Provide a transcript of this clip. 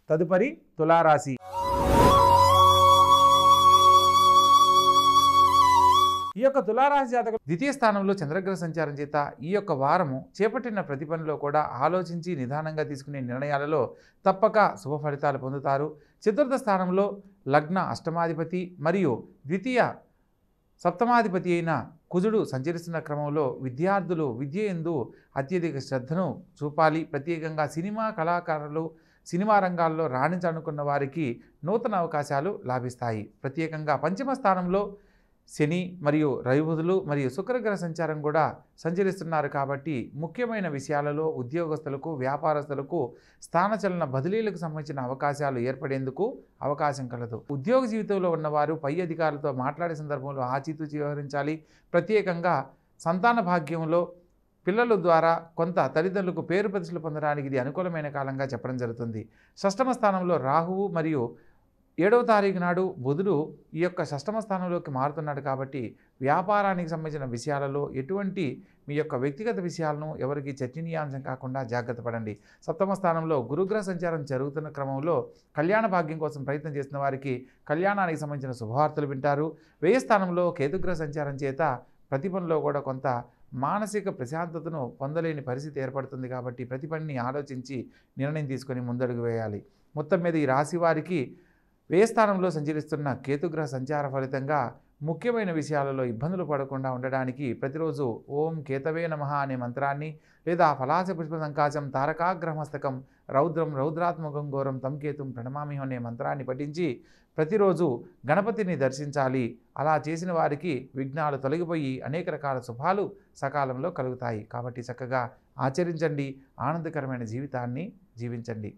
తదుపరి తులారాశి. ఈ యొక్క తులారాశి జాతకులు ద్వితీయ స్థానంలో చంద్రగ్రహ సంచారం చేత ఈ యొక్క వారము చేపట్టిన ప్రతి పనిలో కూడా ఆలోచించి నిదానంగా తీసుకునే నిర్ణయాలలో తప్పక శుభ ఫలితాలు పొందుతారు. చతుర్థ స్థానంలో లగ్న అష్టమాధిపతి మరియు ద్వితీయ సప్తమాధిపతి అయిన కుజుడు సంచరిస్తున్న క్రమంలో విద్యార్థులు విద్య యందు అత్యధిక శ్రద్ధను చూపాలి. ప్రత్యేకంగా సినిమా కళాకారులు సినిమా రంగాల్లో రాణించాలనుకున్న వారికి నూతన అవకాశాలు లాభిస్తాయి. ప్రత్యేకంగా పంచమ స్థానంలో శని మరియు రవిబుధులు మరియు శుక్రగ్రహ సంచారం కూడా సంచరిస్తున్నారు కాబట్టి ముఖ్యమైన విషయాలలో ఉద్యోగస్తులకు వ్యాపారస్తులకు స్థానచలన బదిలీలకు సంబంధించిన అవకాశాలు ఏర్పడేందుకు అవకాశం కలదు. ఉద్యోగ జీవితంలో ఉన్నవారు పై అధికారులతో మాట్లాడే సందర్భంలో ఆచితూచి వ్యవహరించాలి. ప్రత్యేకంగా సంతాన భాగ్యంలో పిల్లల ద్వారా కొంత తల్లిదండ్రులకు పేరు ప్రతిష్టలు పొందడానికి ఇది అనుకూలమైన కాలంగా చెప్పడం జరుగుతుంది. షష్టమ స్థానంలో రాహువు మరియు 7వ తారీఖు నాడు బుధుడు ఈ యొక్క షష్టమ స్థానంలోకి మారుతున్నాడు కాబట్టి వ్యాపారానికి సంబంధించిన విషయాలలో ఎటువంటి మీ యొక్క వ్యక్తిగత విషయాలను ఎవరికి చర్చనీయాంశం కాకుండా జాగ్రత్త పడండి. సప్తమ స్థానంలో గురుగ్రహ సంచారం జరుగుతున్న క్రమంలో కళ్యాణ భాగ్యం కోసం ప్రయత్నం చేస్తున్న వారికి కళ్యాణానికి సంబంధించిన శుభవార్తలు వింటారు. వ్యయ స్థానంలో కేతుగ్రహ సంచారం చేత ప్రతి పనిలో కూడా కొంత మానసిక ప్రశాంతతను పొందలేని పరిస్థితి ఏర్పడుతుంది కాబట్టి ప్రతి పనిని ఆలోచించి నిర్ణయం తీసుకొని ముందడుగు వేయాలి. మొత్తం మీద ఈ రాశి వారికి వ్యయ స్థానంలో సంచరిస్తున్న కేతుగ్రహ సంచార ఫలితంగా ముఖ్యమైన విషయాలలో ఇబ్బందులు పడకుండా ఉండడానికి ప్రతిరోజు ఓం కేతవే నమః అనే మంత్రాన్ని లేదా ఫలాస పుష్ప సంకాశం తారకాగ్రహమస్తకం రౌద్రం రౌద్రాత్మకం ఘోరం తం కేతుం ప్రణమామి అనే మంత్రాన్ని పఠించి ప్రతిరోజు గణపతిని దర్శించాలి. అలా చేసిన వారికి విఘ్నాలు తొలగిపోయి అనేక రకాల శుభాలు సకాలంలో కలుగుతాయి. కాబట్టి చక్కగా ఆచరించండి, ఆనందకరమైన జీవితాన్ని జీవించండి.